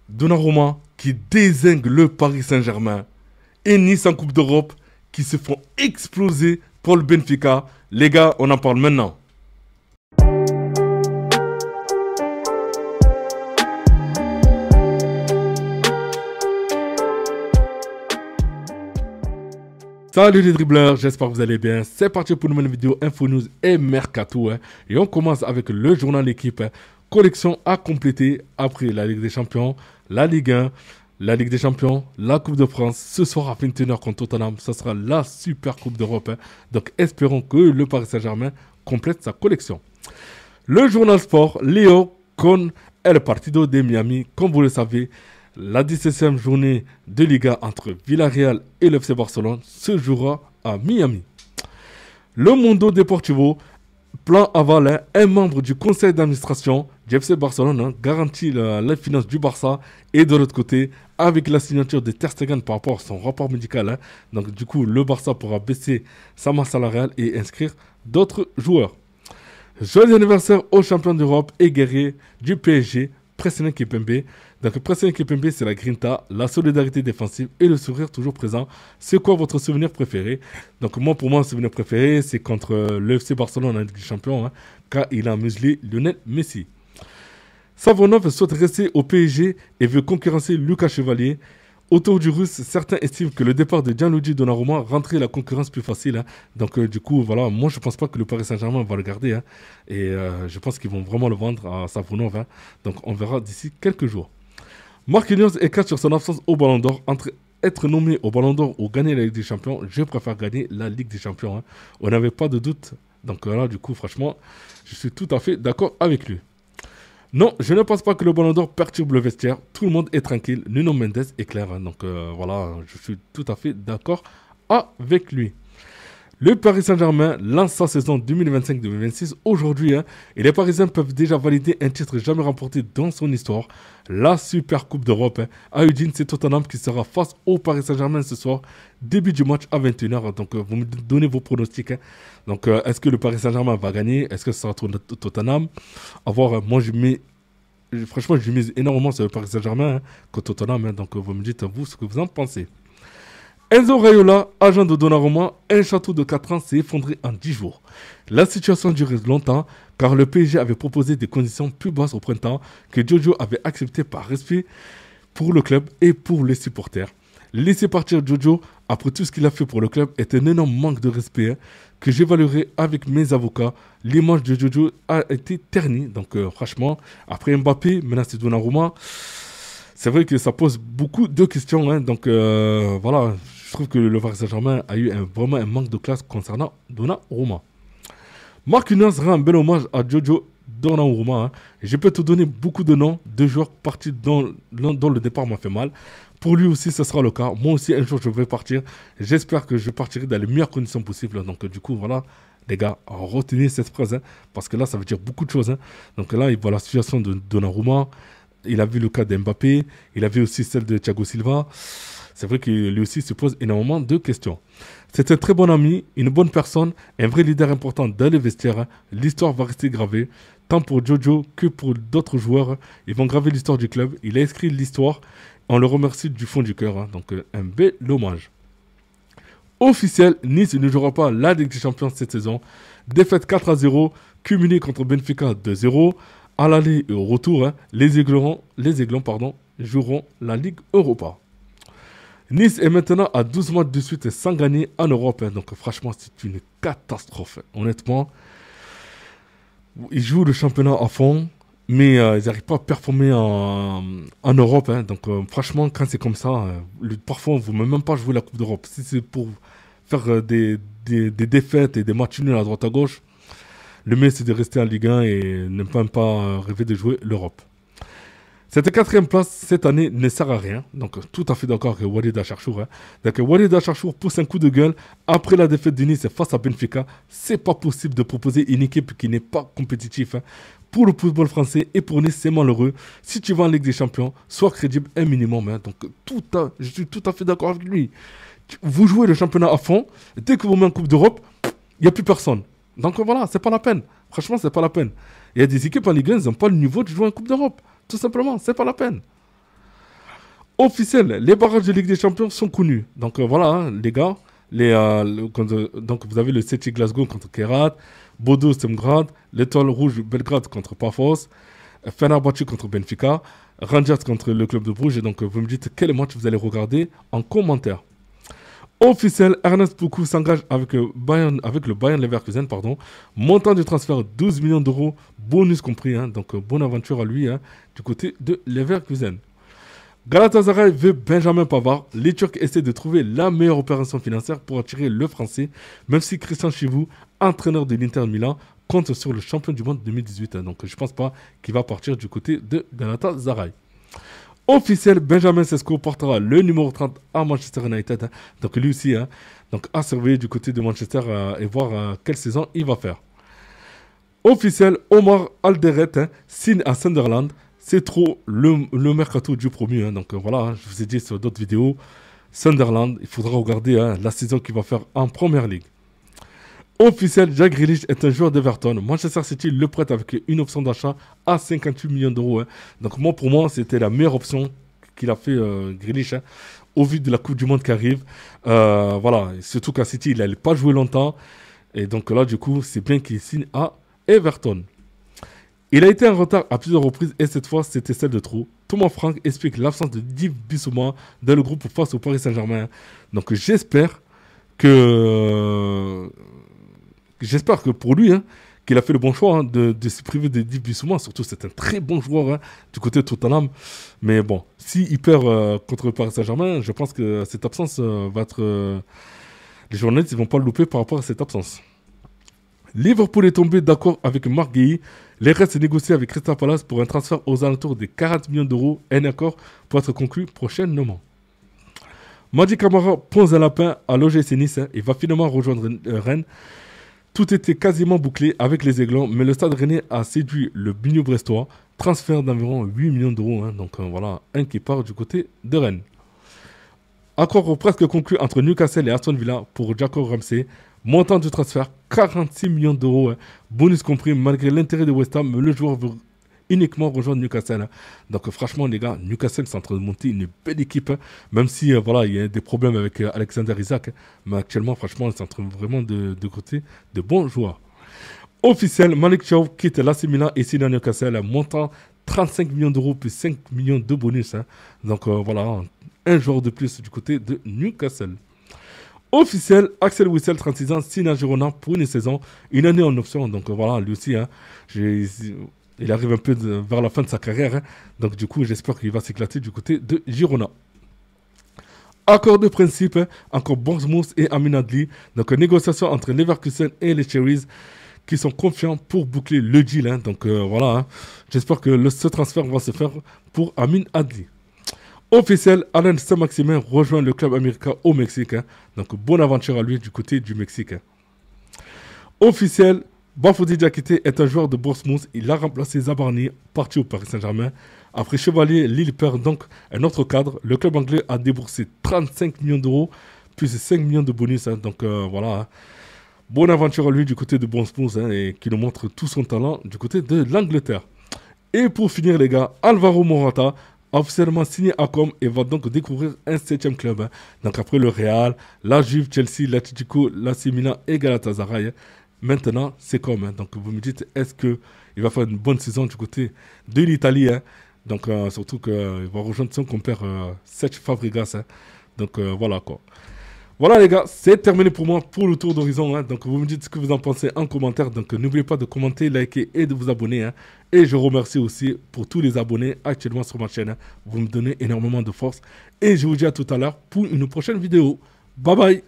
Donnarumma qui dézingue le Paris Saint-Germain et Nice en Coupe d'Europe qui se font exploser pour le Benfica. Les gars, on en parle maintenant. Salut les dribbleurs, j'espère que vous allez bien. C'est parti pour une nouvelle vidéo Info News et Mercato. Et on commence avec le journal L'équipe. Collection à compléter après la Ligue des Champions, la Ligue 1, la Ligue des Champions, la Coupe de France. Ce soir à 21h contre Tottenham, ce sera la Super Coupe d'Europe. Donc espérons que le Paris Saint-Germain complète sa collection. Le journal Sport, Léo con El Partido de Miami. Comme vous le savez, la 17e journée de Liga entre Villarreal et le FC Barcelone se jouera à Miami. Le Mundo Deportivo, plan aval, un membre du conseil d'administration du FC Barcelone garantit la finance du Barça. Et de l'autre côté, avec la signature de Ter Stegen par rapport à son rapport médical, donc du coup le Barça pourra baisser sa masse salariale et inscrire d'autres joueurs. Joyeux anniversaire au champion d'Europe et guerrier du PSG, Presnel Kimpembe. Donc Presnel Kimpembe, c'est la grinta, la solidarité défensive et le sourire toujours présent. C'est quoi votre souvenir préféré? Donc moi, pour moi, mon souvenir préféré, c'est contre le FC Barcelone en Ligue des Champions, car il a muselé Lionel Messi. Savonov souhaite rester au PSG et veut concurrencer Lucas Chevalier. Autour du Russe, certains estiment que le départ de Gianluigi Donnarumma rendrait la concurrence plus facile. Donc du coup, voilà, moi je ne pense pas que le Paris Saint-Germain va le garder. Et je pense qu'ils vont vraiment le vendre à Savonov. Donc on verra d'ici quelques jours. Marquinhos écarte sur son absence au Ballon d'Or. Entre être nommé au Ballon d'Or ou gagner la Ligue des Champions, je préfère gagner la Ligue des Champions. On n'avait pas de doute. Donc là, du coup, franchement, je suis tout à fait d'accord avec lui. Non, je ne pense pas que le Ballon d'Or perturbe le vestiaire. Tout le monde est tranquille. Nuno Mendes est clair. Donc voilà, je suis tout à fait d'accord avec lui. Le Paris Saint-Germain lance sa saison 2025-2026 aujourd'hui. Et les Parisiens peuvent déjà valider un titre jamais remporté dans son histoire. La Super Coupe d'Europe. À Udine, c'est Tottenham qui sera face au Paris Saint-Germain ce soir. Début du match à 21h. Donc vous me donnez vos pronostics. Donc est-ce que le Paris Saint-Germain va gagner? Est-ce que ce sera Tottenham? À voir, moi je mets... Franchement, je mise énormément sur le Paris Saint-Germain contre Tottenham. Donc vous me dites vous ce que vous en pensez. Enzo Raiola, agent de Donnarumma, un château de 4 ans s'est effondré en 10 jours. La situation durait longtemps car le PSG avait proposé des conditions plus basses au printemps que Jojo avait acceptées par respect pour le club et pour les supporters. Laisser partir Jojo après tout ce qu'il a fait pour le club est un énorme manque de respect que j'évaluerai avec mes avocats. L'image de Jojo a été ternie. Donc franchement, après Mbappé, maintenant c'est Donnarumma. C'est vrai que ça pose beaucoup de questions. Donc voilà, je trouve que le Paris Saint-Germain a eu vraiment un manque de classe concernant Donnarumma. Marquinhos rend un bel hommage à Jojo Donnarumma. Je peux te donner beaucoup de noms de joueurs partis dont le départ m'a fait mal. Pour lui aussi, ce sera le cas. Moi aussi, un jour, je vais partir. J'espère que je partirai dans les meilleures conditions possibles. Donc du coup, voilà, les gars, retenez cette phrase. Parce que là, ça veut dire beaucoup de choses. Donc là, il voit la situation de Donnarumma. Il a vu le cas d'Mbappé, il a vu aussi celle de Thiago Silva. C'est vrai qu'il lui aussi se pose énormément de questions. C'est un très bon ami, une bonne personne, un vrai leader important dans les vestiaires. L'histoire va rester gravée, tant pour Jojo que pour d'autres joueurs. Ils vont graver l'histoire du club. Il a écrit l'histoire. On le remercie du fond du cœur. Donc un bel hommage. Officiel, Nice ne jouera pas la Ligue des Champions cette saison. Défaite 4-0, cumulée contre Benfica 2-0. À l'aller et au retour, les Aiglons joueront la Ligue Europa. Nice est maintenant à 12 matchs de suite sans gagner en Europe. Donc franchement, c'est une catastrophe. Honnêtement, ils jouent le championnat à fond, mais ils n'arrivent pas à performer en Europe. Donc franchement, quand c'est comme ça, parfois on ne veut même pas jouer la Coupe d'Europe. Si c'est pour faire des défaites et des matchs nuls à droite à gauche, le mieux, c'est de rester en Ligue 1 et ne même pas rêver de jouer l'Europe. Cette quatrième place, cette année, ne sert à rien. Donc, tout à fait d'accord avec Walid Acharchour. Donc, Walid Acharchour pousse un coup de gueule. Après la défaite de Nice face à Benfica, c'est pas possible de proposer une équipe qui n'est pas compétitive. Pour le football français et pour Nice, c'est malheureux. Si tu vas en Ligue des Champions, sois crédible un minimum. Donc, je suis tout à fait d'accord avec lui. Vous jouez le championnat à fond. Dès que vous mettez en Coupe d'Europe, il n'y a plus personne. Donc voilà, c'est pas la peine. Franchement, c'est pas la peine. Il y a des équipes en Ligue 1, ils n'ont pas le niveau de jouer en Coupe d'Europe. Tout simplement, c'est pas la peine. Officiel, les barrages de Ligue des Champions sont connus. Donc voilà, hein, les gars. Donc vous avez le Celtic Glasgow contre Kerat, Bodo Stemgrad, l'Étoile Rouge Belgrade contre Pafos, Fenerbahçe contre Benfica, Rangers contre le club de Bruges. Et donc vous me dites quel match vous allez regarder en commentaire. Officiel, Ernest Poukou s'engage avec le Bayern Leverkusen, pardon. Montant du transfert 12 millions d'euros, bonus compris, hein, donc bonne aventure à lui, hein, du côté de Leverkusen. Galatasaray veut Benjamin Pavard. Les Turcs essaient de trouver la meilleure opération financière pour attirer le Français, même si Christian Chivou, entraîneur de l'Inter Milan, compte sur le champion du monde 2018. Hein, donc je ne pense pas qu'il va partir du côté de Galatasaray. Officiel, Benjamin Sesko portera le numéro 30 à Manchester United. Hein. Donc lui aussi, hein, donc à surveiller du côté de Manchester et voir quelle saison il va faire. Officiel, Omar Alderet hein, signe à Sunderland. C'est trop le mercato du promu. Hein. Donc voilà, hein, je vous ai dit sur d'autres vidéos. Sunderland, il faudra regarder hein, la saison qu'il va faire en Première Ligue. Officiel, Jack Grealish est un joueur d'Everton. Manchester City le prête avec une option d'achat à 58 millions d'euros. Hein. Donc pour moi, c'était la meilleure option qu'il a fait Grealish. Hein, au vu de la Coupe du Monde qui arrive. Voilà, surtout qu'à City, il n'allait pas jouer longtemps. Et donc là, du coup, c'est bien qu'il signe à Everton. Il a été en retard à plusieurs reprises et cette fois, c'était celle de trop. Thomas Frank explique l'absence de Yves Bissouma dans le groupe face au Paris Saint-Germain. Donc j'espère que pour lui, hein, qu'il a fait le bon choix hein, de se priver de Yves Bissouma. Surtout, c'est un très bon joueur hein, du côté de Tottenham. Mais bon, s'il perd contre le Paris Saint-Germain, je pense que cette absence va être... les journalistes ne vont pas le louper par rapport à cette absence. Liverpool est tombé d'accord avec Marc Guéhi. Les restes négociés avec Crystal Palace pour un transfert aux alentours des 40 millions d'euros. Un accord pour être conclu prochainement. Madi Camara pose un lapin à l'OGC Nice. Il va finalement rejoindre Rennes. Tout était quasiment bouclé avec les Aiglons, mais le Stade Rennais a séduit le Bignou brestois. Transfert d'environ 8 millions d'euros. Hein, donc voilà, un qui part du côté de Rennes. Accord presque conclu entre Newcastle et Aston Villa pour Jacob Ramsey. Montant du transfert 46 millions d'euros. Hein, bonus compris, malgré l'intérêt de West Ham, le joueur veut uniquement rejoindre Newcastle. Hein. Donc franchement les gars, Newcastle c'est en train de monter une belle équipe. Hein, même si voilà, il y a des problèmes avec Alexander Isak. Hein, mais actuellement franchement c'est en train vraiment de côté de bons joueurs. Officiel, Malik Thiaw quitte l'AC Milan et signe à Newcastle. Montant 35 millions d'euros plus 5 millions de bonus. Hein. Donc voilà, un joueur de plus du côté de Newcastle. Officiel, Axel Witsel, 36 ans, signe à Girona pour une saison, une année en option. Donc voilà, lui aussi, hein, il arrive un peu vers la fin de sa carrière. Hein, donc du coup, j'espère qu'il va s'éclater du côté de Girona. Accord de principe, hein, encore Bournemouth et Amin Adli. Donc négociation entre Leverkusen et les Cherries qui sont confiants pour boucler le deal. Hein, donc voilà, hein, j'espère que ce transfert va se faire pour Amin Adli. Officiel, Alain Saint-Maximin rejoint le club américain au Mexique. Hein. Donc, bonne aventure à lui du côté du Mexique. Hein. Officiel, Bafoudi Diakité est un joueur de Bournemouth. Il a remplacé Zabarni, parti au Paris Saint-Germain. Après Chevalier, Lille perd donc un autre cadre. Le club anglais a déboursé 35 millions d'euros, plus 5 millions de bonus. Hein. Donc, voilà. Hein. Bonne aventure à lui du côté de Bournemouth hein, et qui nous montre tout son talent du côté de l'Angleterre. Et pour finir, les gars, Alvaro Morata officiellement signé à Com et va donc découvrir un 7e club. Hein. Donc après le Real, la Juve, Chelsea, l'Atlético, l'AC Milan et Galatasaray. Hein. Maintenant, c'est Com. Hein. Donc vous me dites, est-ce qu'il va faire une bonne saison du côté de l'Italie hein. Donc surtout qu'il va rejoindre son compère Serge Fabregas. Hein. Donc voilà quoi. Voilà les gars, c'est terminé pour moi pour le tour d'horizon. Hein. Donc vous me dites ce que vous en pensez en commentaire. Donc n'oubliez pas de commenter, liker et de vous abonner. Hein. Et je remercie aussi pour tous les abonnés actuellement sur ma chaîne. Hein. Vous me donnez énormément de force. Et je vous dis à tout à l'heure pour une prochaine vidéo. Bye bye.